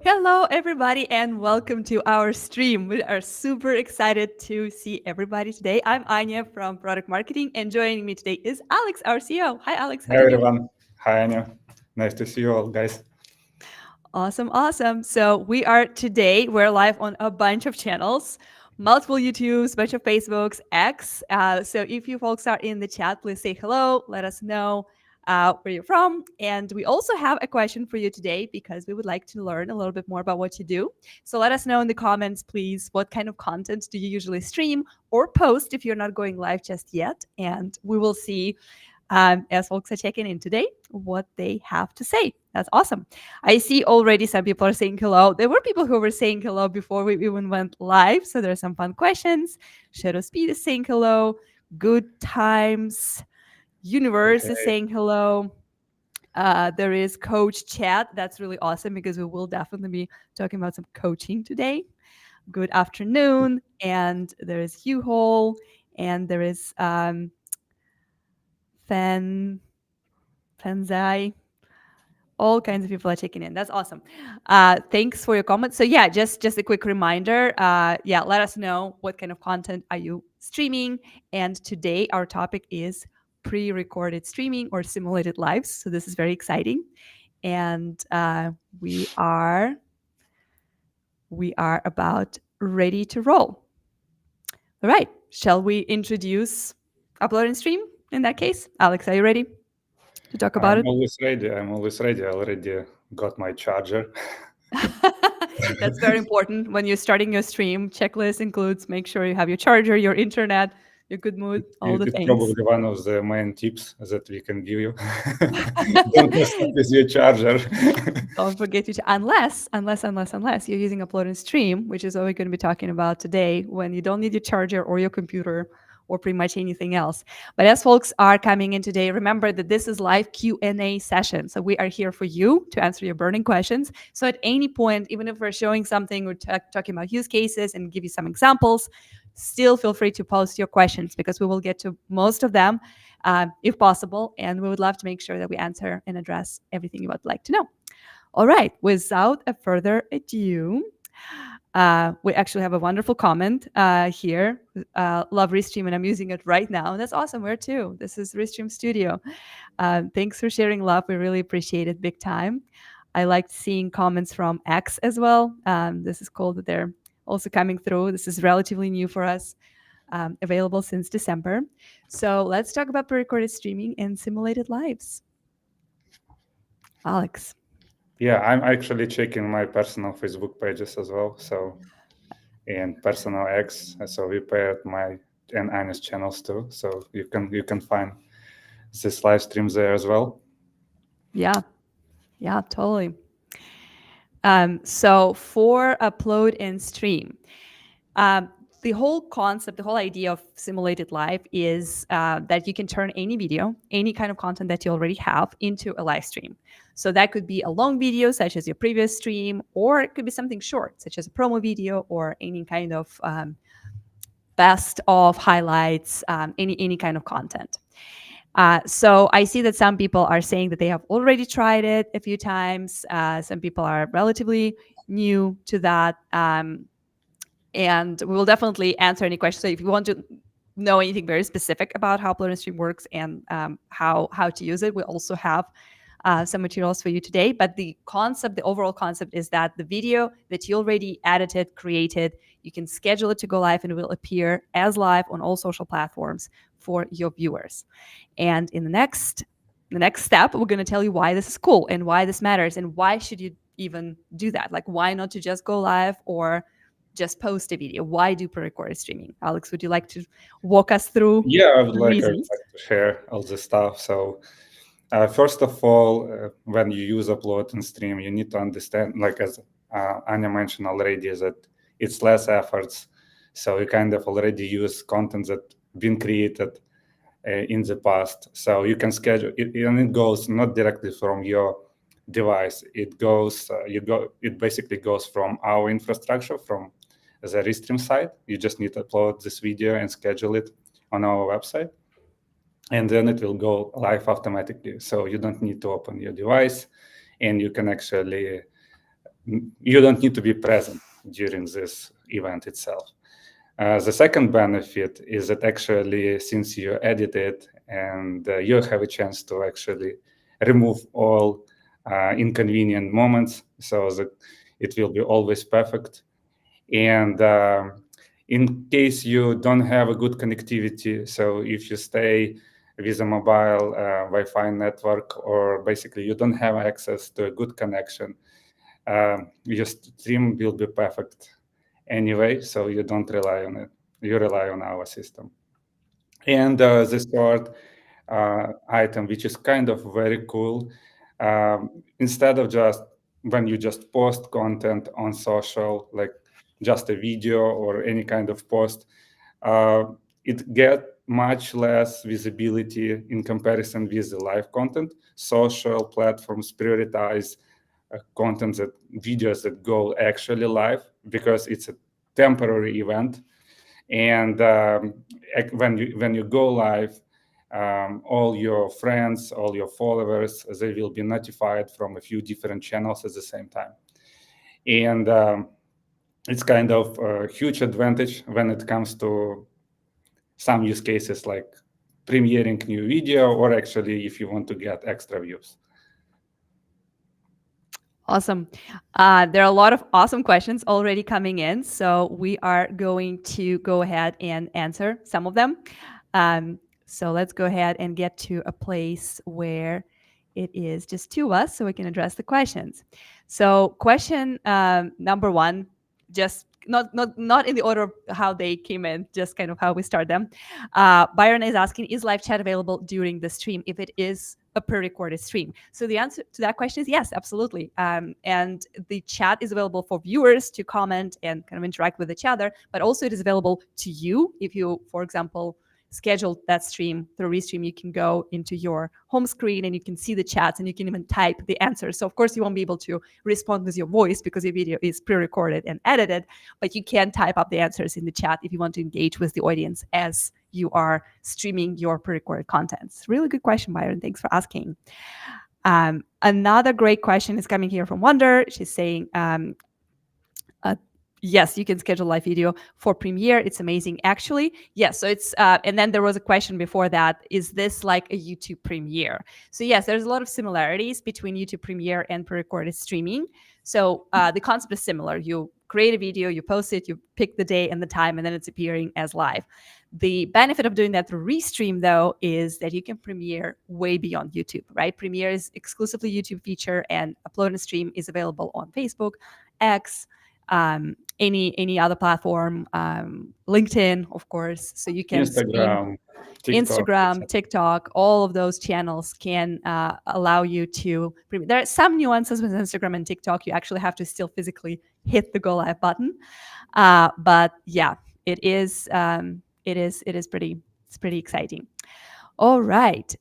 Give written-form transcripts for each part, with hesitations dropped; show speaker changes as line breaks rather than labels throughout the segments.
Hello, everybody, and welcome to our stream. We are super excited to see everybody today. I'm Anya from Product Marketing, and joining me today is Alex, our CEO. Hi, Alex. How
Hi
you doing?
everyone. Hi Anya. Nice to see you all, guys.
Awesome, awesome. So we're live on a bunch of channels, multiple YouTubes, bunch of Facebooks, X. So if you folks are in the chat, please say hello. Let us know where you're from. And we also have a question for you today because we would like to learn a little bit more about what you do. So let us know in the comments, please, what kind of content do you usually stream or post if you're not going live just yet. And we will see as folks are checking in today what they have to say. That's awesome. I see already some people are saying hello. There were people who were saying hello before we even went live. So there are some fun questions. Shadow Speed is saying hello. Good Times. Universe is
Okay.
saying hello. There is Coach Chat. That's really awesome because we will definitely be talking about some coaching today. Good afternoon. And there is Hugh Hall. And there is Fan Fanzai. All kinds of people are checking in. That's awesome. Thanks for your comments. So yeah, just a quick reminder. Yeah, let us know what kind of content are you streaming. And today our topic is pre-recorded streaming or simulated lives. So this is very exciting, and we are about ready to roll. All right, shall we introduce upload and stream? In that case, Alex, are you ready to talk about
I'm
it?
always ready. I'm always ready. I already got my charger.
That's very important. When you're starting your stream, checklist includes make sure you have your charger, your internet, your good mood, all the
It's
things.
probably one of the main tips that we can give you. Don't mess up with your charger.
Don't forget to unless you're using upload and stream, which is what we're going to be talking about today, when you don't need your charger or your computer or pretty much anything else. But as folks are coming in today, remember that this is live Q&A session. So we are here for you to answer your burning questions. So at any point, even if we're showing something, we're talking about use cases and give you some examples, still feel free to post your questions because we will get to most of them if possible. And we would love to make sure that we answer and address everything you would like to know. All right, without a further ado, we actually have a wonderful comment here. Love Restream, and I'm using it right now. That's awesome. Where too? This is Restream Studio. Thanks for sharing love. We really appreciate it big time. I liked seeing comments from X as well. This is cool that they're also coming through. This is relatively new for us, available since December. So let's talk about pre-recorded streaming and simulated lives. Alex.
Yeah, I'm actually checking my personal Facebook pages as well. So and personal X. So we paired my and Anya's channels too. So you can find this live streams there as well.
Yeah, totally. So for upload and stream, the whole concept, the whole idea of simulated live is that you can turn any video, any kind of content that you already have into a live stream. So that could be a long video, such as your previous stream, or it could be something short, such as a promo video or any kind of best of highlights, any kind of content. So I see that some people are saying that they have already tried it a few times. Some people are relatively new to that. And we will definitely answer any questions. So if you want to know anything very specific about how Upload and Stream works and how to use it, we also have some materials for you today. But the concept, the overall concept is that the video that you already edited, created, you can schedule it to go live and it will appear as live on all social platforms for your viewers. And in the next step, we're going to tell you why this is cool and why this matters and why should you even do that. Like, why not to just go live or just post a video? Why do pre-recorded streaming? Alex, would you like to walk us through
Yeah, I would
the
like
reasons?
to share all this stuff. So first of all, when you use upload and stream, you need to understand, like as Anya mentioned already, is that it's less efforts. So you kind of already use content that been created in the past. So you can schedule it, and it goes not directly from your device. It goes, it basically goes from our infrastructure, from the Restream side. You just need to upload this video and schedule it on our website, and then it will go live automatically. So you don't need to open your device, and you can actually you don't need to be present during this event itself. The second benefit is that actually, since you edit it and you have a chance to actually remove all inconvenient moments so that it will be always perfect. And in case you don't have a good connectivity, so if you stay with a mobile Wi-Fi network, or basically you don't have access to a good connection, your stream will be perfect anyway, so you don't rely on it. You rely on our system. And the third item, which is kind of very cool, instead of just when you just post content on social, like just a video or any kind of post, it get much less visibility in comparison with the live content. Social platforms prioritize content that videos that go actually live because it's a temporary event. And when you go live, all your friends, all your followers, they will be notified from a few different channels at the same time. And it's kind of a huge advantage when it comes to some use cases like premiering new video, or actually if you want to get extra views.
Awesome. There are a lot of awesome questions already coming in, so we are going to go ahead and answer some of them. So let's go ahead and get to a place where it is just two of us so we can address the questions. So question number one, just not in the order of how they came in, just kind of how we start them. Byron is asking, is live chat available during the stream if it is a pre-recorded stream? So the answer to that question is yes, absolutely. And the chat is available for viewers to comment and kind of interact with each other, but also it is available to you if you, for example, schedule that stream through Restream. You can go into your home screen and you can see the chats and you can even type the answers. So of course you won't be able to respond with your voice because your video is pre-recorded and edited, but you can type up the answers in the chat if you want to engage with the audience as you are streaming your pre-recorded content. It's a really good question, Byron. Thanks for asking. Another great question is coming here from Wonder. She's saying, yes, you can schedule live video for Premiere. It's amazing, actually. Yes, so it's, and then there was a question before that, is this like a YouTube Premiere? So yes, there's a lot of similarities between YouTube Premiere and pre-recorded streaming. So the concept is similar. You create a video, you post it, you pick the day and the time, and then it's appearing as live. The benefit of doing that through Restream, though, is that you can premiere way beyond YouTube, right? Premiere is exclusively YouTube feature, and upload and stream is available on Facebook, X, any other platform, LinkedIn, of course. So you can
Instagram,
TikTok, all of those channels can allow you to. There are some nuances with Instagram and TikTok. You actually have to still physically hit the go live button, but yeah, it is pretty exciting. All right,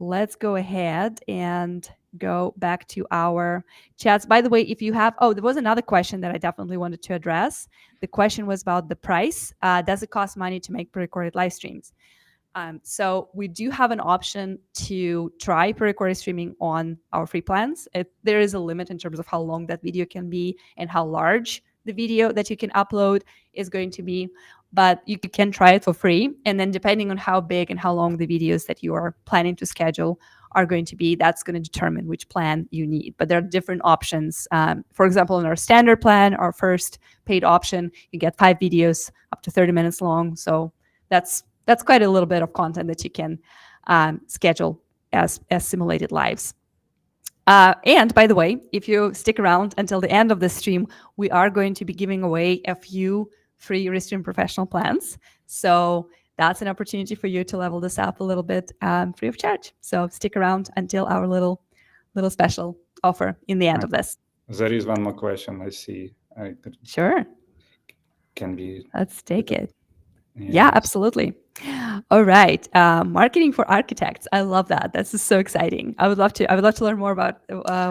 let's go ahead and go back to our chats. By the way, if you have, there was another question that I definitely wanted to address. The question was about the price. Does it cost money to make pre-recorded live streams? So we do have an option to try pre-recorded streaming on our free plans. There is a limit in terms of how long that video can be and how large the video that you can upload is going to be, but you can try it for free. And then depending on how big and how long the videos that you are planning to schedule are going to be, that's going to determine which plan you need. But there are different options. For example, in our standard plan, our first paid option, you get 5 videos up to 30 minutes long. So that's quite a little bit of content that you can schedule as simulated lives. And by the way, if you stick around until the end of the stream, we are going to be giving away a few free Restream Professional plans. So that's an opportunity for you to level this up a little bit free of charge. So stick around until our little special offer in the end of this.
There is one more question I see.
Sure.
Can be.
Let's take it. Yes. Yeah, absolutely. All right, marketing for architects. I love that. This is so exciting. I would love to learn more about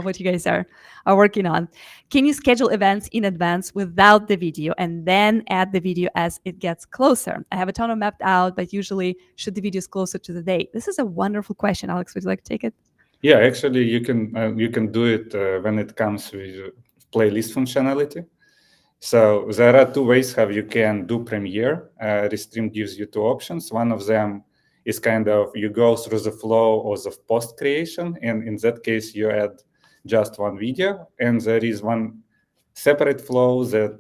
what you guys are working on. Can you schedule events in advance without the video and then add the video as it gets closer? I have a ton of mapped out, but usually should the videos closer to the date? This is a wonderful question. Alex, would you like to take it?
Yeah, actually, you can do it when it comes with playlist functionality. So there are two ways how you can do Premiere. Restream gives you two options. One of them is kind of you go through the flow of the post creation, and in that case you add just one video, and there is one separate flow that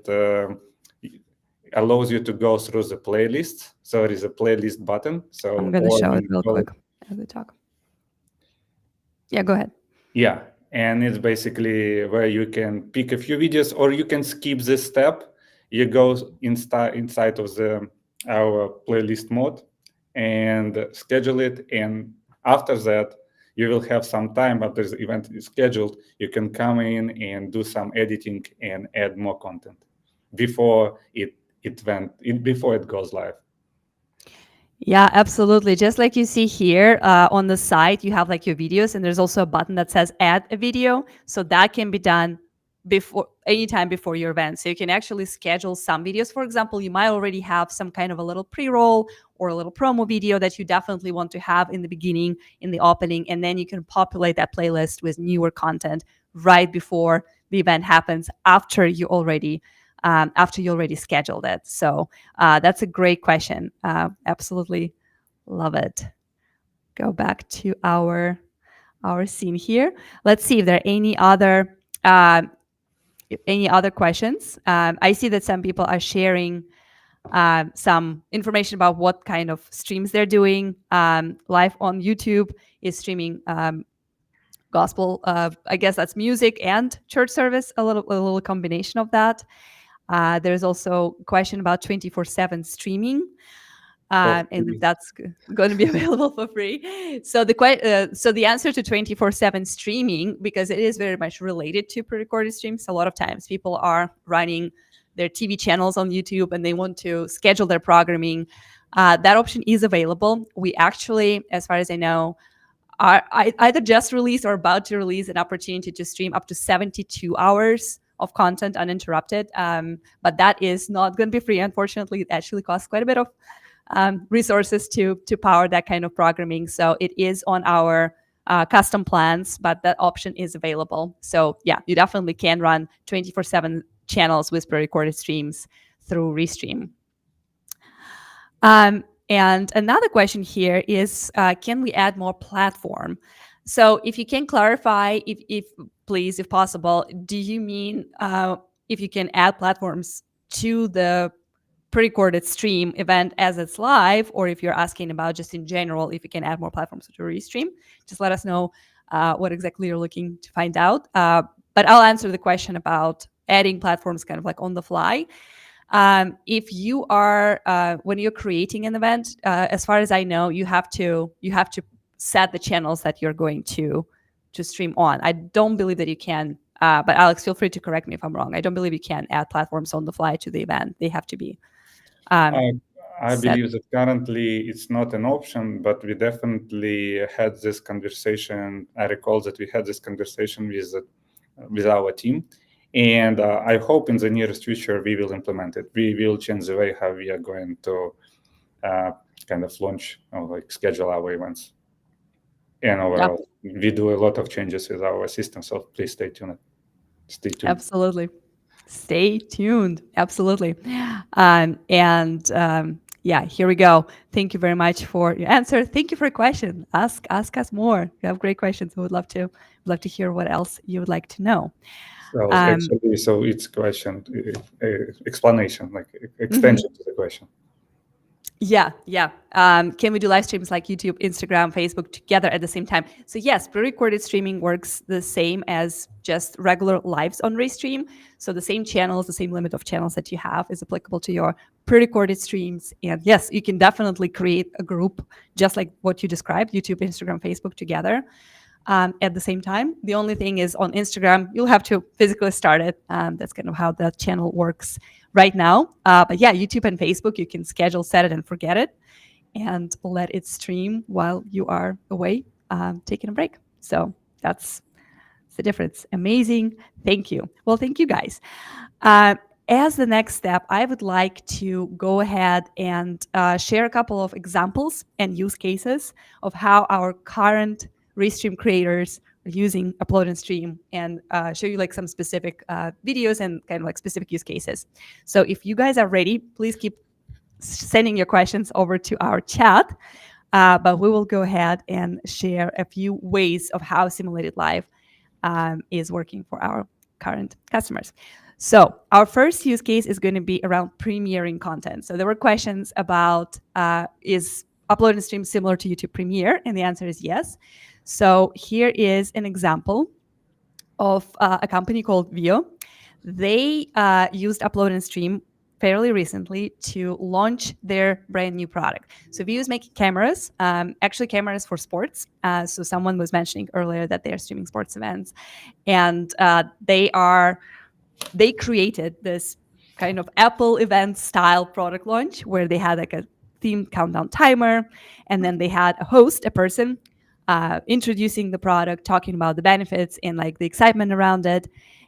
allows you to go through the playlist. So there is a playlist button. So
I'm going to
or
show
when
it
you
real
go,
quick as we talk. Yeah, go ahead.
yeah, and it's basically where you can pick a few videos, or you can skip this step. You go inside of our playlist mode and schedule it, and after that you will have some time after the event is scheduled. You can come in and do some editing and add more content before before it goes live.
Yeah, absolutely. Just like you see here on the site, you have like your videos, and there's also a button that says add a video. So that can be done before anytime before your event. So you can actually schedule some videos. For example, you might already have some kind of a little pre-roll or a little promo video that you definitely want to have in the beginning, in the opening, and then you can populate that playlist with newer content right before the event happens after you already scheduled it. So that's a great question. Absolutely love it. Go back to our scene here. Let's see if there are any other questions. I see that some people are sharing some information about what kind of streams they're doing. Live on YouTube is streaming gospel. I guess that's music and church service. A little combination of that. There's also a question about 24/7 streaming. And if that's going to be available for free. So the answer to 24/7 streaming, because it is very much related to pre-recorded streams. A lot of times people are running their TV channels on YouTube and they want to schedule their programming. That option is available. We actually, as far as I know, are either just released or about to release an opportunity to stream up to 72 hours of content uninterrupted. But that is not going to be free, unfortunately. It actually costs quite a bit of resources to power that kind of programming. So it is on our custom plans, but that option is available. So yeah, you definitely can run 24/7 channels with pre-recorded streams through Restream. And another question here is, can we add more platform? So if you can clarify, if please, if possible, do you mean if you can add platforms to the pre-recorded stream event as it's live, or if you're asking about just in general, if you can add more platforms to Restream? Just let us know what exactly you're looking to find out. But I'll answer the question about adding platforms kind of like on the fly. If you are when you're creating an event, as far as I know, you have to set the channels that you're going to stream on. I don't believe that you can, but Alex, feel free to correct me if I'm wrong. I don't believe you can add platforms on the fly to the event. They have to be
I believe that currently it's not an option, but we definitely had this conversation. I recall that we had this conversation with our team, and I hope in the nearest future we will implement it. We will change the way how we are going to kind of launch or like schedule our events. And overall, we do a lot of changes with our system, so please stay tuned. Stay tuned.
Absolutely. Stay tuned. Absolutely. Yeah, here we go. Thank you very much for your answer. Thank you for your question. Ask us more. You have great questions. We would love to hear what else you would like to know.
So actually, so it's question, explanation, like extension to the question.
Yeah. Can we do live streams like YouTube, Instagram, Facebook together at the same time? So yes, pre-recorded streaming works the same as just regular lives on Restream. So the same channels, the same limit of channels that you have is applicable to your pre-recorded streams. And yes, you can definitely create a group just like what you described, YouTube, Instagram, Facebook together at the same time. The only thing is on Instagram, you'll have to physically start it. That's kind of how the channel works right now. But yeah, YouTube and Facebook, you can schedule, set it, and forget it, and let it stream while you are away taking a break. So that's the difference. Amazing. Thank you. Well, thank you guys. As the next step, I would like to go ahead and share a couple of examples and use cases of how our current Restream creators using upload and stream and show you like some specific videos and kind of like specific use cases. So if you guys are ready, please keep sending your questions over to our chat. But we will go ahead and share a few ways of how simulated live is working for our current customers. So our first use case is going to be around premiering content. So there were questions about is upload and stream similar to YouTube Premiere? And the answer is yes. So here is an example of a company called Vio. They used upload and stream fairly recently to launch their brand new product. So Vio is making cameras, actually cameras for sports. So someone was mentioning earlier that they are streaming sports events, and they created this kind of Apple event style product launch where they had like a themed countdown timer, and then they had a host, a person introducing the product, talking about the benefits and like the excitement around it.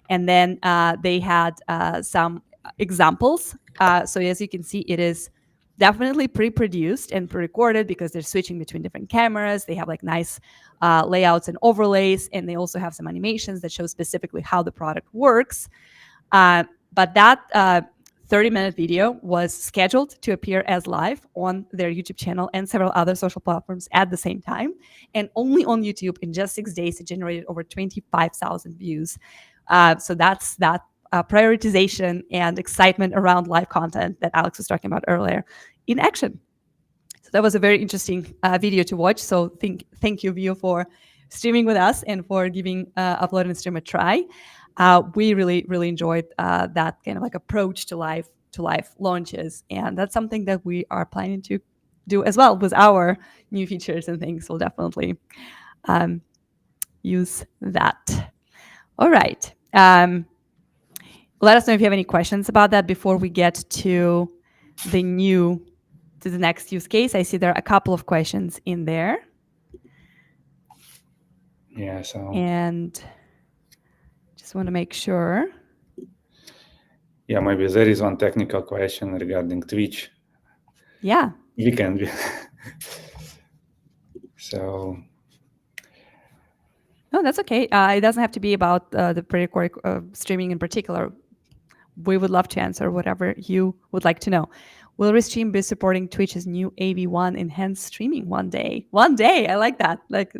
And then they had some examples. So as you can see, it is definitely pre-produced and pre-recorded because they're switching between different cameras. They have like nice layouts and overlays, and they also have some animations that show specifically how the product works. But that 30-minute video was scheduled to appear as live on their YouTube channel and several other social platforms at the same time. And only on YouTube in just 6 days, it generated over 25,000 views. So that's that prioritization and excitement around live content that Alex was talking about earlier in action. So that was a very interesting video to watch. So thank you, Vio, for streaming with us and for giving Upload and Stream a try. We really enjoyed that kind of like approach to live launches, and that's something that we are planning to do as well with our new features and things. We'll definitely use that. All right. Let us know if you have any questions about that before we get to the next use case. I see there are a couple of questions in there.
Yeah, so.
And just want to make sure.
Yeah, maybe there is one technical question regarding Twitch.
Yeah.
We can. So.
No, that's okay. It doesn't have to be about the pre-recorded streaming in particular. We would love to answer whatever you would like to know. Will Restream be supporting Twitch's new AV1 enhanced streaming one day? One day, I like that. Like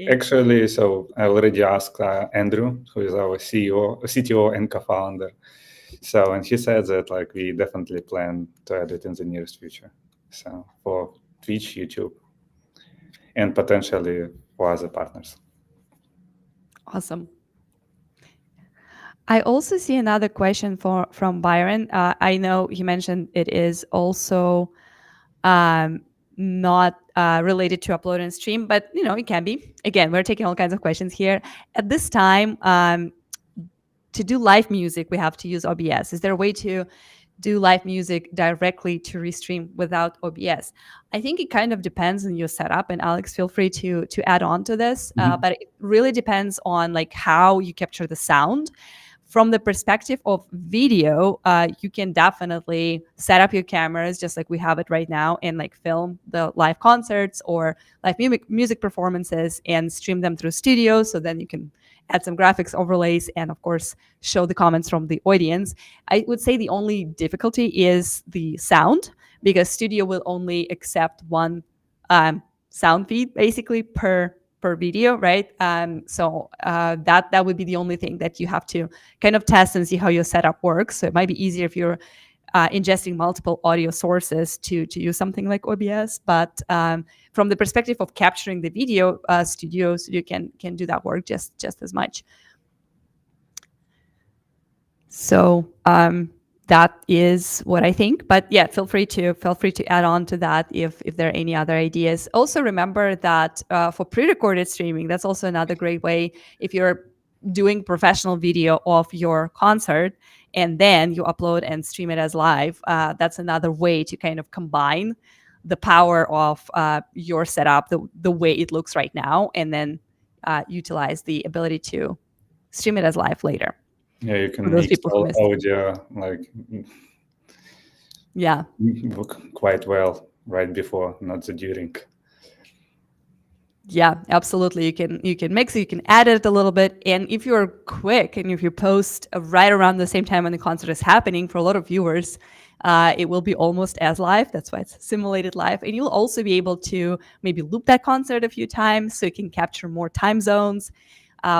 actually, so I already asked Andrew, who is our CTO and co-founder. So, and he said that like we definitely plan to add it in the nearest future. So for Twitch, YouTube, and potentially for other partners.
Awesome. I also see another question from Byron. I know he mentioned it is also not related to upload and stream, but it can be. Again, we're taking all kinds of questions here. At this time, to do live music, we have to use OBS. Is there a way to do live music directly to Restream without OBS? I think it kind of depends on your setup, and Alex, feel free to add on to this. But it really depends on like how you capture the sound. From the perspective of video, you can definitely set up your cameras just like we have it right now and like film the live concerts or live music performances and stream them through Studio. So then you can add some graphics overlays and of course show the comments from the audience. I would say the only difficulty is the sound, because Studio will only accept one sound feed basically per video, right? So that would be the only thing that you have to kind of test and see how your setup works. So it might be easier if you're ingesting multiple audio sources to use something like OBS. But from the perspective of capturing the video, Studio can do that work just as much. So that is what I think. But yeah, feel free to add on to that if there are any other ideas. Also remember that for pre-recorded streaming, that's also another great way. If you're doing professional video of your concert and then you upload and stream it as live, that's another way to kind of combine the power of your setup, the way it looks right now, and then utilize the ability to stream it as live later.
Yeah, you can mix audio like quite well right before, not the during.
Yeah, absolutely. You can mix it, you can add it a little bit, and if you're quick and if you post right around the same time when the concert is happening, for a lot of viewers, it will be almost as live. That's why it's simulated live, and you'll also be able to maybe loop that concert a few times, so you can capture more time zones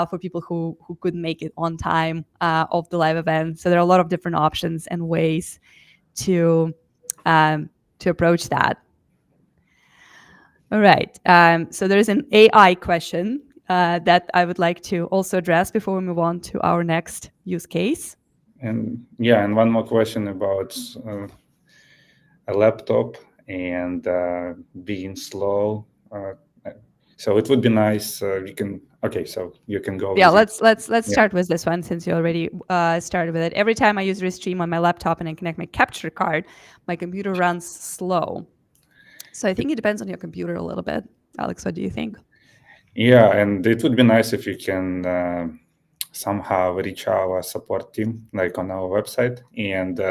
for people who couldn't make it on time of the live event. So there are a lot of different options and ways to um, to approach that. All right. So there's an AI question that I would like to also address before we move on to our next use case.
And yeah, and one more question about a laptop and being slow. So it would be nice. We can. Okay, so you can go
Yeah,
with it.
let's
Yeah.
start with this one since you already started with it. Every time I use Restream on my laptop and I connect my capture card, my computer runs slow. So I think it depends on your computer a little bit. Alex, what do you think?
Yeah, and it would be nice if you can somehow reach our support team, like on our website, and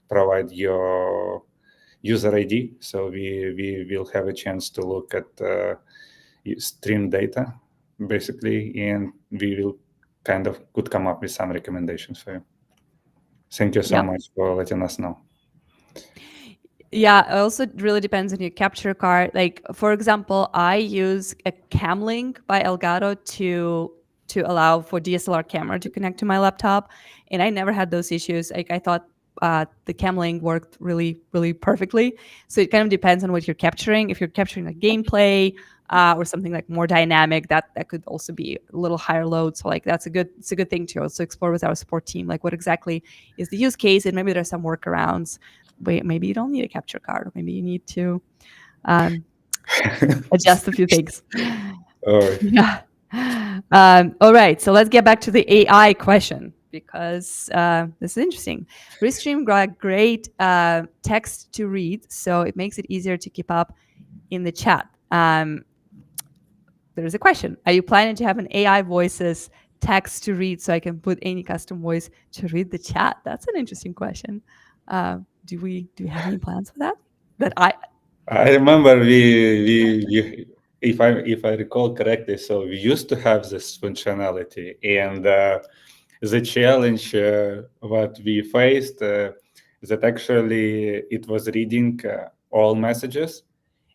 provide your user ID, so we will have a chance to look at stream data, basically, and we will kind of could come up with some recommendations for you. Thank you so
Yeah.
much for letting us know.
Yeah, it also really depends on your capture card. Like for example, I use a Camlink by Elgato to allow for DSLR camera to connect to my laptop, and I never had those issues. Like I thought the Camlink worked really perfectly. So it kind of depends on what you're capturing. If you're capturing like gameplay or something like more dynamic, that could also be a little higher load. So like it's a good thing to also explore with our support team. Like what exactly is the use case, and maybe there's some workarounds. Wait, maybe you don't need a capture card, or maybe you need to um, adjust a few things.
All right.
Yeah. All right, so let's get back to the AI question because this is interesting. Restream got great text to read, so it makes it easier to keep up in the chat. There's a question: are you planning to have an AI voices text to read so I can put any custom voice to read the chat? That's an interesting question. Do we have any plans for that? That I
I remember if I recall correctly, so we used to have this functionality, and the challenge what we faced that actually it was reading all messages,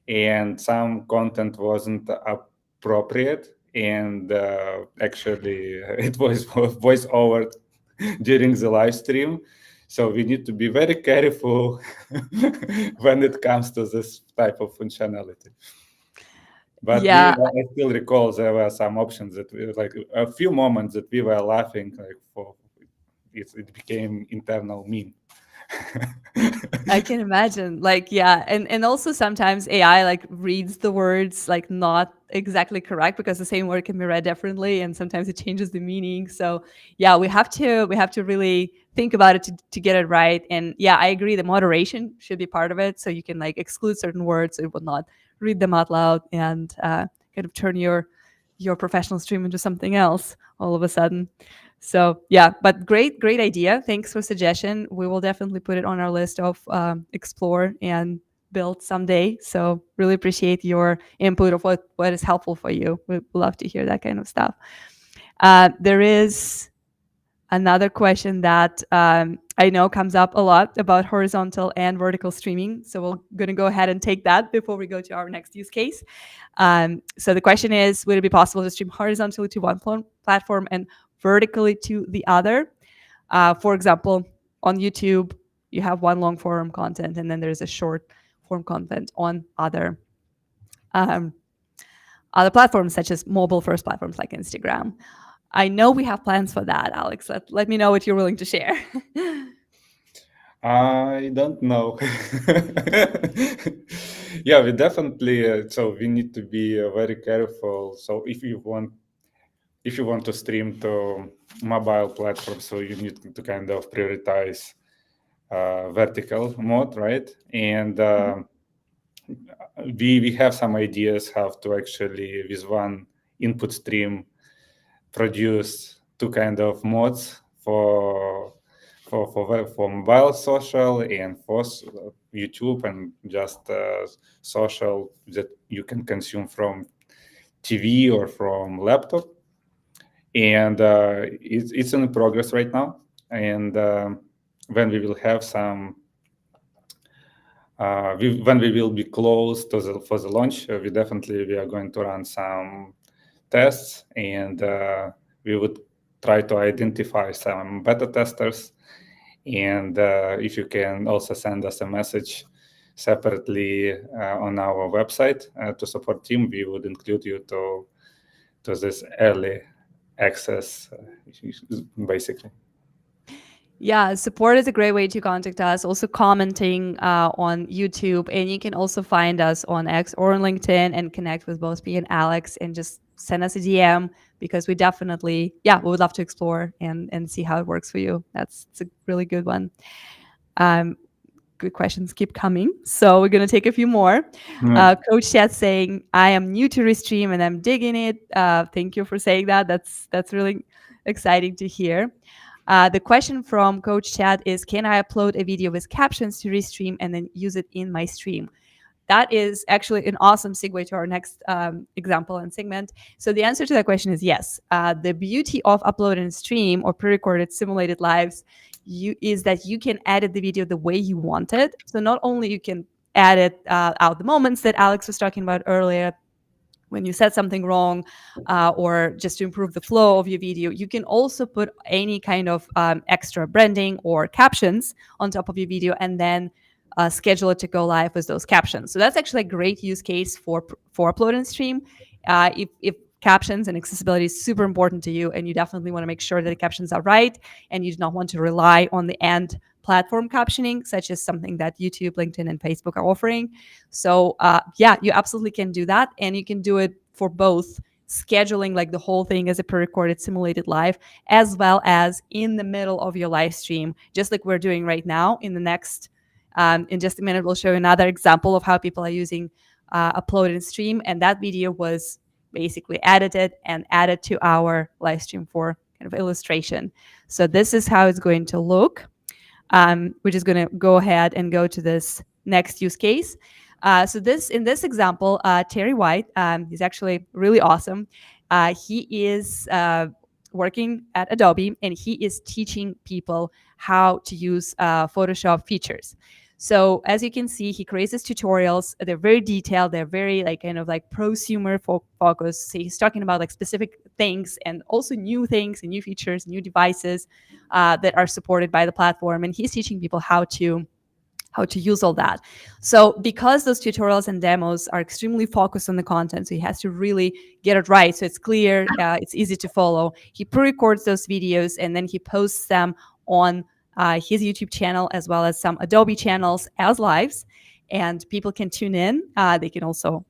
and some content wasn't appropriate, and actually it was voice over during the live stream. So we need to be very careful when it comes to this type of functionality. But
yeah,
I still recall there were some options that we, like a few moments that we were laughing like for it became internal meme.
I can imagine. Like, yeah, and also sometimes AI like reads the words like not exactly correct because the same word can be read differently, and sometimes it changes the meaning. So yeah, we have to really think about it to get it right. And yeah, I agree. The moderation should be part of it, so you can like exclude certain words, so it will not read them out loud and kind of turn your professional stream into something else all of a sudden. So yeah, but great idea. Thanks for suggestion. We will definitely put it on our list of explore and build someday. So really appreciate your input of what is helpful for you. We'd love to hear that kind of stuff. There is another question that I know comes up a lot about horizontal and vertical streaming. So we're going to go ahead and take that before we go to our next use case. So the question is, would it be possible to stream horizontally to one platform and vertically to the other? For example, on YouTube, you have one long form content, and then there's a short form content on um, other platforms, such as mobile first platforms like Instagram. I know we have plans for that, Alex. Let me know what you're willing to share.
I don't know. Yeah, we definitely. So we need to be very careful. So if you want to stream to mobile platforms, so you need to kind of prioritize vertical mode, right? And
Mhm.
we have some ideas how to actually with one input stream produce two kind of modes for mobile social and for YouTube and just social that you can consume from TV or from laptop, and it's in progress right now. And when we will have some, when we will be close to for the launch, we are going to run some tests, and we would try to identify some beta testers. And if you can also send us a message separately on our website to support team, we would include you to this early access, basically.
Yeah, support is a great way to contact us. Also, commenting on YouTube, and you can also find us on X or on LinkedIn and connect with both me and Alex, and just send us a DM, because we definitely, yeah, we would love to explore and see how it works for you. It's a really good one. Good questions keep coming, so we're gonna take a few more. Coach Chat saying, "I am new to Restream and I'm digging it." Thank you for saying that. That's really exciting to hear. The question from Coach Chad is, can I upload a video with captions to Restream and then use it in my stream? That is actually an awesome segue to our next example and segment. So the answer to that question is yes. The beauty of uploading stream or pre-recorded simulated lives is that you can edit the video the way you want it. So not only you can edit out the moments that Alex was talking about earlier, when you said something wrong, or just to improve the flow of your video, you can also put any kind of extra branding or captions on top of your video, and then schedule it to go live with those captions. So that's actually a great use case for upload and stream. If captions and accessibility is super important to you, and you definitely want to make sure that the captions are right, and you do not want to rely on the end platform captioning, such as something that YouTube, LinkedIn, and Facebook are offering. So yeah, you absolutely can do that, and you can do it for both scheduling like the whole thing as a pre-recorded simulated live, as well as in the middle of your live stream, just like we're doing right now. In just a minute, we'll show you another example of how people are using upload and stream, and that video was basically edited and added to our live stream for kind of illustration. So this is how it's going to look. We're just going to go ahead and go to this next use case. So in this example, Terry White, he's actually really awesome. He is working at Adobe, and he is teaching people how to use Photoshop features. So as you can see, he creates these tutorials. They're very detailed. They're very like kind of like prosumer focus. So he's talking about like specific things, and also new things and new features, new devices that are supported by the platform. And he's teaching people how to use all that. So because those tutorials and demos are extremely focused on the content, so he has to really get it right, so it's clear, it's easy to follow. He pre-records those videos, and then he posts them on his YouTube channel, as well as some Adobe channels as lives, and people can tune in. They can also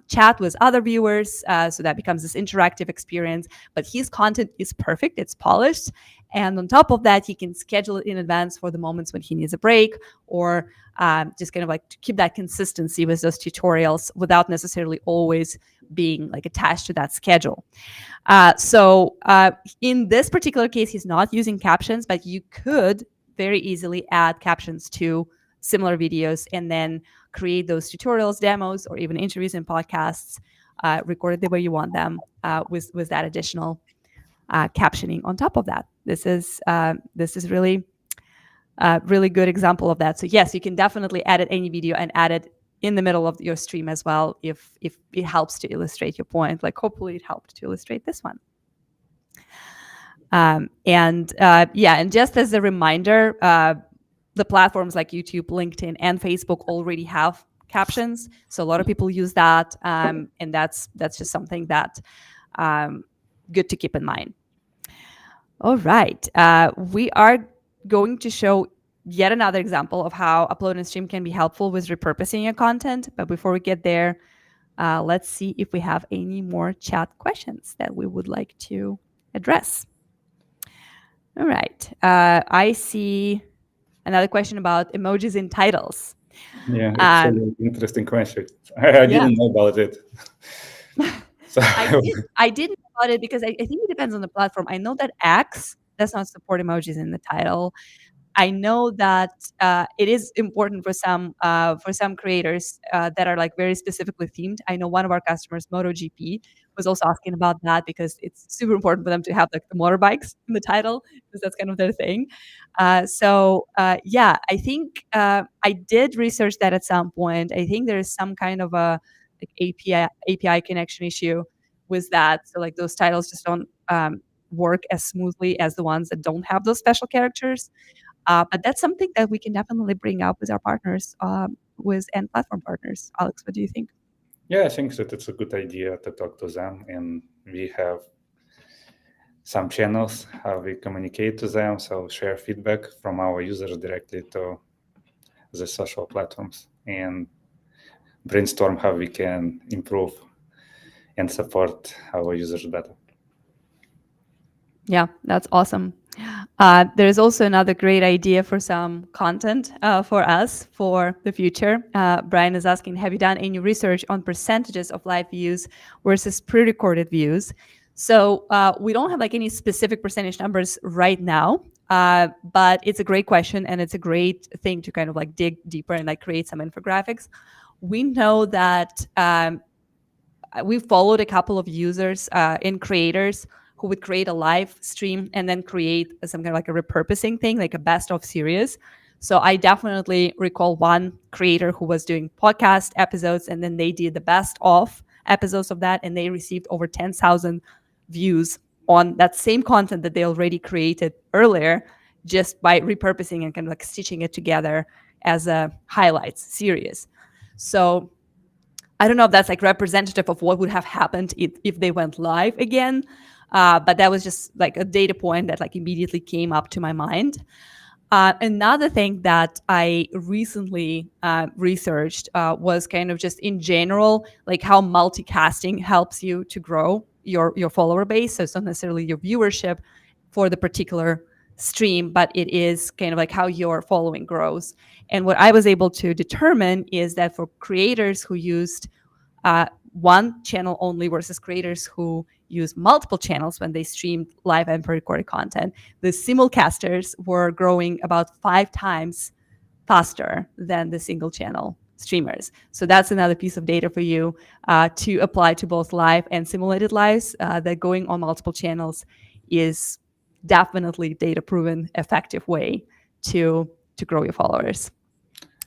chat with other viewers, so that becomes this interactive experience. But his content is perfect, it's polished, and on top of that, he can schedule it in advance for the moments when he needs a break, or just kind of like to keep that consistency with those tutorials without necessarily always being like attached to that schedule. So in this particular case, he's not using captions, but you could very easily add captions to similar videos and then create those tutorials, demos, or even interviews and podcasts recorded the way you want them with that additional captioning on top of that. This is really really good example of that. So yes, you can definitely edit any video and add it in the middle of your stream as well, if it helps to illustrate your point. Like hopefully it helped to illustrate this one. And just as a reminder, the platforms like YouTube, LinkedIn, and Facebook already have captions, so a lot of people use that, and that's just something that good to keep in mind. All right, we are going to show yet another example of how upload and stream can be helpful with repurposing your content. But before we get there, let's see if we have any more chat questions that we would like to address. All right, I see another question about emojis in titles.
Yeah, it's an interesting question. I didn't know about it.
So I didn't know about it because I think it depends on the platform. I know that X does not support emojis in the title. I know that it is important for some creators that are like very specifically themed. I know one of our customers, MotoGP, was also asking about that because it's super important for them to have like the motorbikes in the title because that's kind of their thing. Yeah, I think I did research that at some point. I think there is some kind of a like API connection issue with that. So like those titles just don't work as smoothly as the ones that don't have those special characters. But that's something that we can definitely bring up with our partners, with and platform partners. Alex, what do you think?
Yeah, I think that it's a good idea to talk to them, and we have some channels how we communicate to them, so share feedback from our users directly to the social platforms and brainstorm how we can improve and support our users better.
Yeah, that's awesome. There's also another great idea for some content for us for the future. Brian is asking, have you done any research on percentages of live views versus pre-recorded views? So we don't have like any specific percentage numbers right now, but it's a great question and it's a great thing to kind of like dig deeper and like create some infographics. We know that we followed a couple of users and creators who would create a live stream and then create some kind of like a repurposing thing, like a best of series. So I definitely recall one creator who was doing podcast episodes and then they did the best of episodes of that and they received over 10,000 views on that same content that they already created earlier just by repurposing and kind of like stitching it together as a highlights series. So I don't know if that's like representative of what would have happened if they went live again. But that was just like a data point that like immediately came up to my mind. Another thing that I recently researched was kind of just in general, like how multicasting helps you to grow your follower base. So it's not necessarily your viewership for the particular stream, but it is kind of like how your following grows. And what I was able to determine is that for creators who used one channel only versus creators who use multiple channels when they streamed live and pre-recorded content, the simulcasters were growing about 5 times faster than the single channel streamers. So that's another piece of data for you to apply to both live and simulated lives. That going on multiple channels is definitely data proven effective way to grow your followers.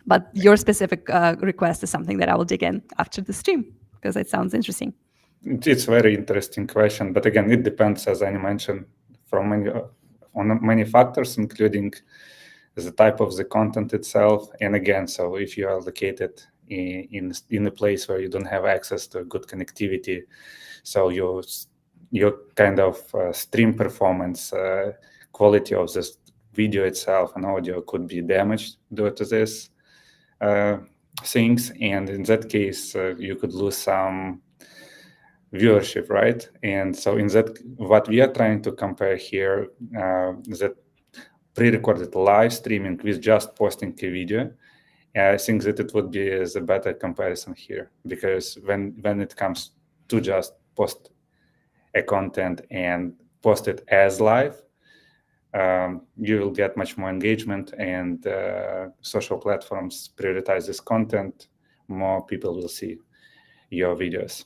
But your specific request is something that I will dig in after the stream because it sounds interesting.
It's a very interesting question, but again, it depends, as I mentioned, from on many factors, including the type of the content itself. And again, so if you are located in a place where you don't have access to good connectivity, so your kind of stream performance, quality of this video itself and audio could be damaged due to this things. And in that case, you could lose some viewership, right? And so in that, what we are trying to compare here is that pre-recorded live streaming with just posting a video. I think that it would be a better comparison here, because when it comes to just post a content and post it as live, you will get much more engagement, and social platforms prioritize this content. More people will see your videos.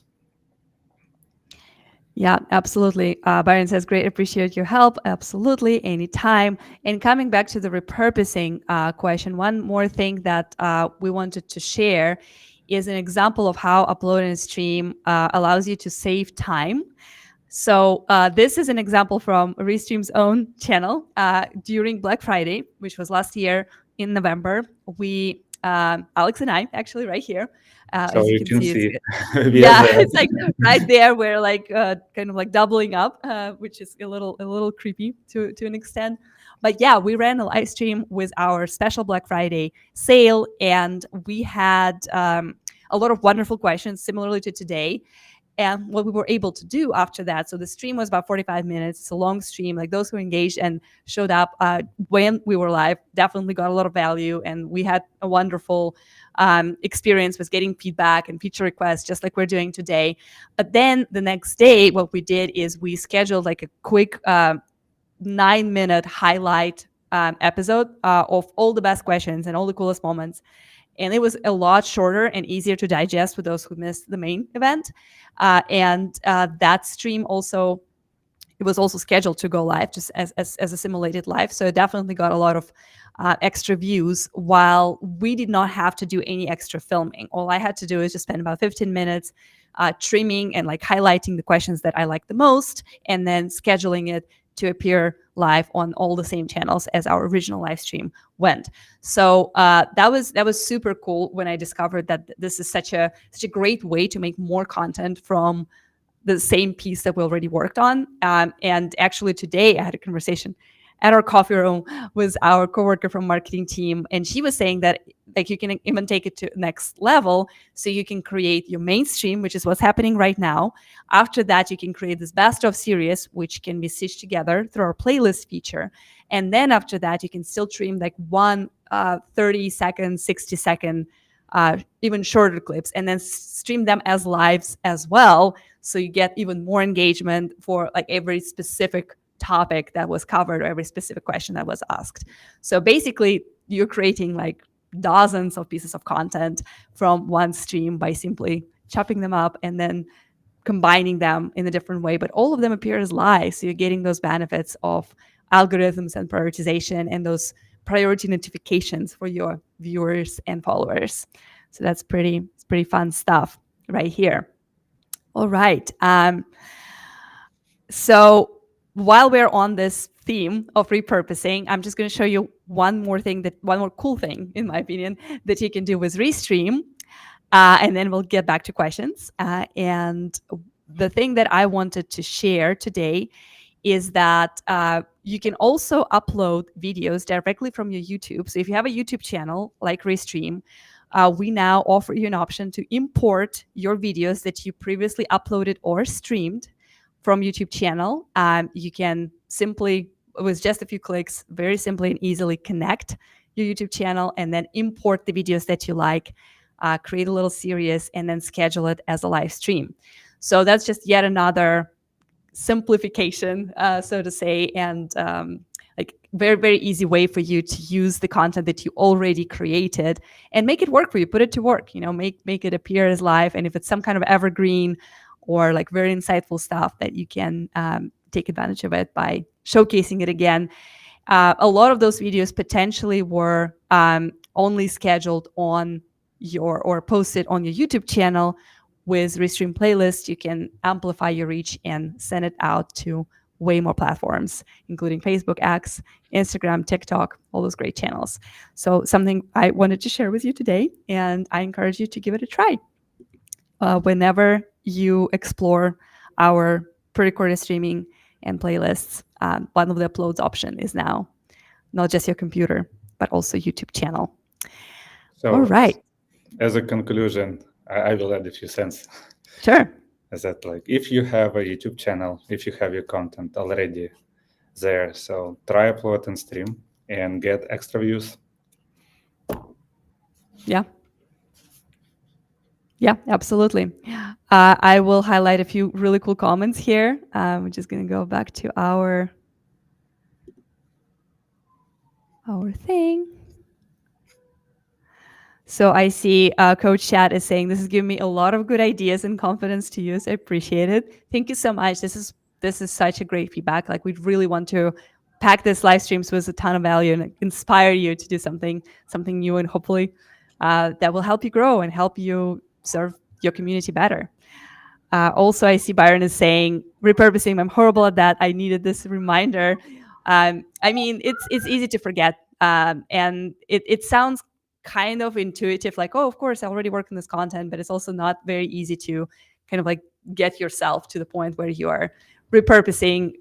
Yeah, absolutely. Byron says, great, appreciate your help. Absolutely, anytime. And coming back to the repurposing question, one more thing that we wanted to share is an example of how upload and stream allows you to save time. So this is an example from Restream's own channel. During Black Friday, which was last year in November, we, Alex and I, actually right here,
So
as you
you
can
can
see,
see we are
yeah,
there.
it's like right there. We're like kind of like doubling up, which is a little creepy to an extent. But yeah, we ran a live stream with our special Black Friday sale, and we had a lot of wonderful questions, similarly to today. And what we were able to do after that, so the stream was about 45 minutes. It's a long stream. Like those who engaged and showed up when we were live definitely got a lot of value. And we had a wonderful experience with getting feedback and feature requests, just like we're doing today. But then the next day, what we did is we scheduled like a quick 9-minute highlight episode of all the best questions and all the coolest moments. And it was a lot shorter and easier to digest for those who missed the main event. And that stream also, it was also scheduled to go live just as a simulated live. So it definitely got a lot of extra views, while we did not have to do any extra filming. All I had to do is just spend about 15 minutes trimming and like highlighting the questions that I like the most, and then scheduling it to appear live on all the same channels as our original live stream went. So that was super cool when I discovered that this is such a great way to make more content from the same piece that we already worked on. And actually today I had a conversation at our coffee room with our coworker from marketing team, and she was saying that like you can even take it to next level. So you can create your mainstream, which is what's happening right now. After that, you can create this best of series, which can be stitched together through our playlist feature. And then after that, you can still trim like one 30-second, 60-second, even shorter clips, and then stream them as lives as well. So you get even more engagement for like every specific topic that was covered or every specific question that was asked. So basically, you're creating like dozens of pieces of content from one stream by simply chopping them up and then combining them in a different way, but all of them appear as live. So you're getting those benefits of algorithms and prioritization and those priority notifications for your viewers and followers. So that's pretty fun stuff right here. All right. So while we're on this theme of repurposing, I'm just going to show you one more cool thing, in my opinion, that you can do with Restream. And then we'll get back to questions. And the thing that I wanted to share today is that you can also upload videos directly from your YouTube. So if you have a YouTube channel like Restream, we now offer you an option to import your videos that you previously uploaded or streamed from YouTube channel. You can simply, with just a few clicks, very simply and easily connect your YouTube channel and then import the videos that you like, create a little series, and then schedule it as a live stream. So that's just yet another simplification, so to say, and like very easy way for you to use the content that you already created and make it work for you. Put it to work. Make it appear as live. And if it's some kind of evergreen or like very insightful stuff, that you can take advantage of it by showcasing it again. A lot of those videos potentially were only scheduled on or posted on your YouTube channel. With Restream playlist, you can amplify your reach and send it out to way more platforms, including Facebook, X, Instagram, TikTok, all those great channels. So something I wanted to share with you today, and I encourage you to give it a try. Whenever you explore our pre-recorded streaming and playlists, one of the uploads option is now not just your computer, but also YouTube channel.
So,
all right.
As a conclusion, I will add a few cents.
Sure.
Is that like if you have a YouTube channel, if you have your content already there, so try upload and stream and get extra views.
Yeah. Yeah, absolutely. I will highlight a few really cool comments here. We're just going to go back to our thing. So I see Coach Chat is saying, this is giving me a lot of good ideas and confidence to use. I appreciate it. Thank you so much. This is such a great feedback. Like, we really want to pack this live streams with a ton of value and inspire you to do something new, and hopefully that will help you grow and help you serve your community better. Also, I see Byron is saying, repurposing, I'm horrible at that. I needed this reminder. I mean, it's easy to forget. And it sounds kind of intuitive, like, oh, of course, I already work on this content, but it's also not very easy to kind of like get yourself to the point where you are repurposing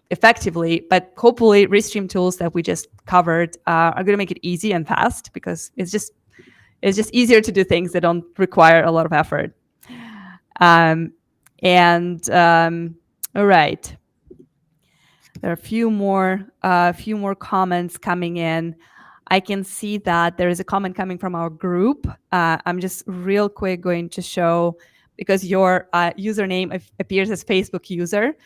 effectively. But hopefully Restream tools that we just covered are going to make it easy and fast, because it's just easier to do things that don't require a lot of effort. All right. There are a few more comments coming in. I can see that there is a comment coming from our group. I'm just real quick going to show, because your username appears as Facebook user.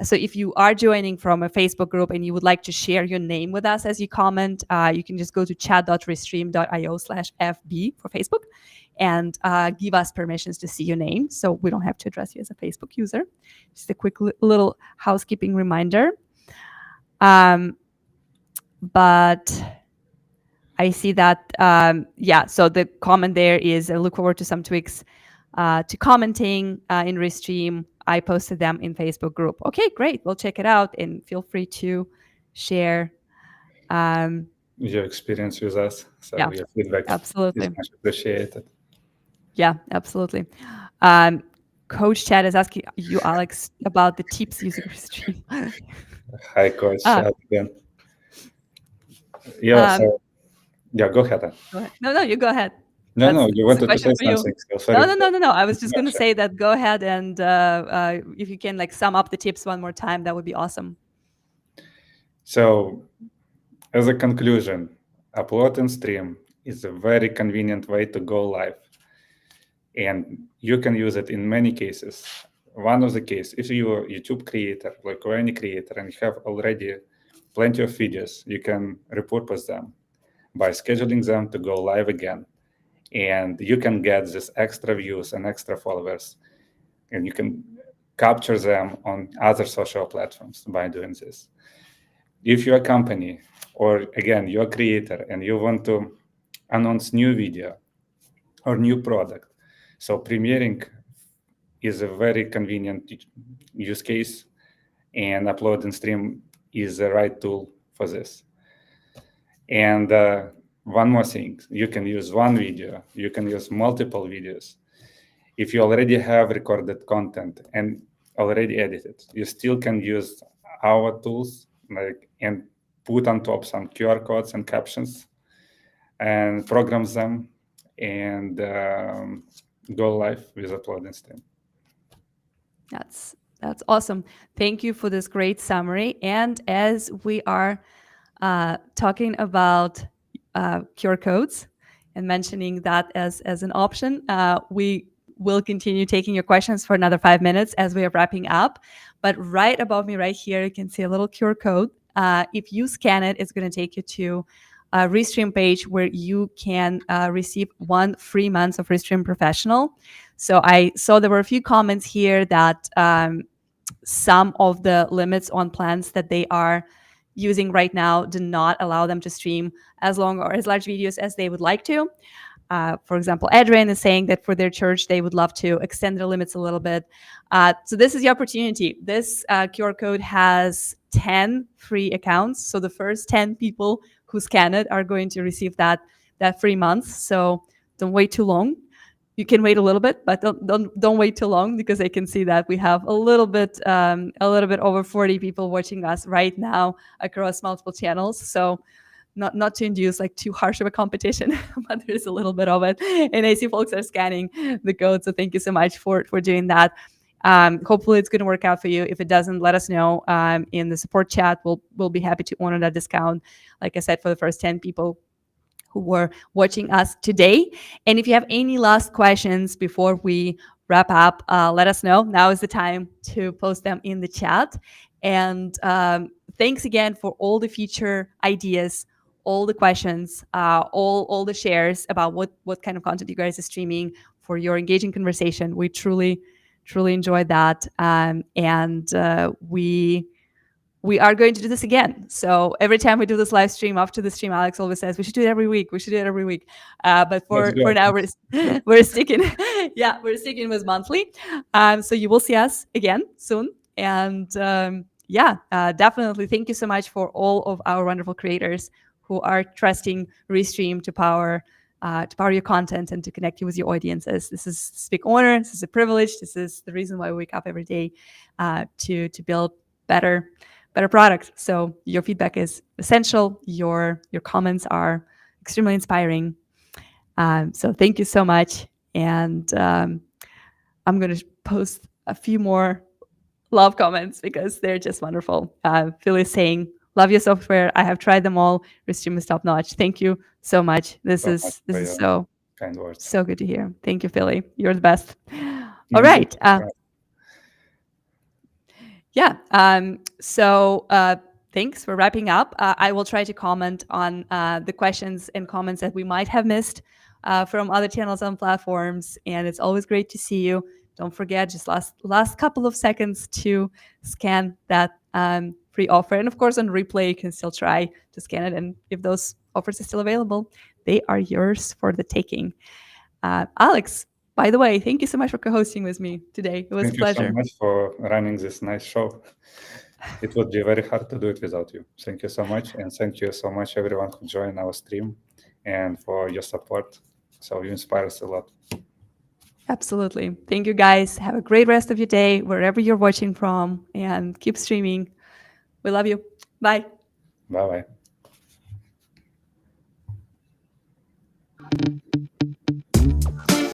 So if you are joining from a Facebook group and you would like to share your name with us as you comment, you can just go to chat.restream.io/FB for Facebook and give us permissions to see your name. So we don't have to address you as a Facebook user. Just a quick little housekeeping reminder. But I see that, so the comment there is, I look forward to some tweaks to commenting in Restream. I posted them in Facebook group. Okay, great. We'll check it out and feel free to share
your experience with us. So
yeah,
your feedback
absolutely.
is much appreciated.
Yeah, absolutely. Coach Chad is asking you, Alex, about the tips using Restream.
Hi, Coach. Again. Yeah, so yeah, go ahead.
Go ahead. No, you go ahead.
No, you
That's a
wanted to
question
say
for you.
something. So sorry.
No. I was just going to
Sure.
say that go ahead and if you can like sum up the tips one more time, that would be awesome.
So as a conclusion, upload and stream is a very convenient way to go live. And you can use it in many cases. One of the cases, if you're a YouTube creator, like or any creator, and you have already plenty of videos, you can repurpose them by scheduling them to go live again. And you can get this extra views and extra followers. And you can capture them on other social platforms by doing this. If you're a company, or again, you're a creator and you want to announce new video or new product, so premiering is a very convenient use case, and upload and stream is the right tool for this. And one more thing, you can use one video, you can use multiple videos. If you already have recorded content and already edited, you still can use our tools and put on top some QR codes and captions and program them and go live with upload and stream.
That's awesome. Thank you for this great summary. And as we are talking about QR codes and mentioning that as an option, we will continue taking your questions for another 5 minutes as we are wrapping up. But right above me, right here, you can see a little QR code. If you scan it, it's going to take you to a Restream page where you can receive 1 free month of Restream Professional. So I saw there were a few comments here that some of the limits on plans that they are using right now do not allow them to stream as long or as large videos as they would like to. For example, Adrian is saying that for their church, they would love to extend their limits a little bit. So this is the opportunity. This QR code has 10 free accounts. So the first 10 people who scan it are going to receive that free month. So don't wait too long. You can wait a little bit, but don't wait too long, because I can see that we have a little bit over 40 people watching us right now across multiple channels. So not to induce like too harsh of a competition, but there's a little bit of it. And I see folks are scanning the code, so thank you so much for doing that. Hopefully it's going to work out for you. If it doesn't, let us know in the support chat. We'll be happy to honor that discount, like I said, for the first 10 people who were watching us today. And if you have any last questions before we wrap up, let us know. Now is the time to post them in the chat. And thanks again for all the feature ideas, all the questions, all the shares about what kind of content you guys are streaming, for your engaging conversation. We truly enjoyed that. And we are going to do this again. So every time we do this live stream, after the stream, Alex always says, we should do it every week. But for now, we're sticking. Yeah, we're sticking with monthly. So you will see us again soon. And definitely thank you so much for all of our wonderful creators who are trusting Restream to power your content and to connect you with your audiences. This is a big honor. This is a privilege. This is the reason why we wake up every day to build better product. So your feedback is essential. Your comments are extremely inspiring. So thank you so much. And I'm going to post a few more love comments because they're just wonderful. Phil is saying, love your software. I have tried them all. Restream is top notch. Thank you so much. This is so
kind words.
So good to hear. Thank you, Philly. You're the best. All right. Yeah. So thanks for wrapping up. I will try to comment on the questions and comments that we might have missed from other channels and platforms. And it's always great to see you. Don't forget, just last couple of seconds to scan that free offer. And of course, on replay, you can still try to scan it. And if those offers are still available, they are yours for the taking. Alex, by the way, thank you so much for co-hosting with me today. It was a
Thank you so
pleasure.
much for running this nice show. It would be very hard to do it without you. Thank you so much. And thank you so much, everyone who joined our stream and for your support. So you inspire us a lot.
Absolutely. Thank you, guys. Have a great rest of your day, wherever you're watching from, and keep streaming. We love you. Bye.
Bye bye.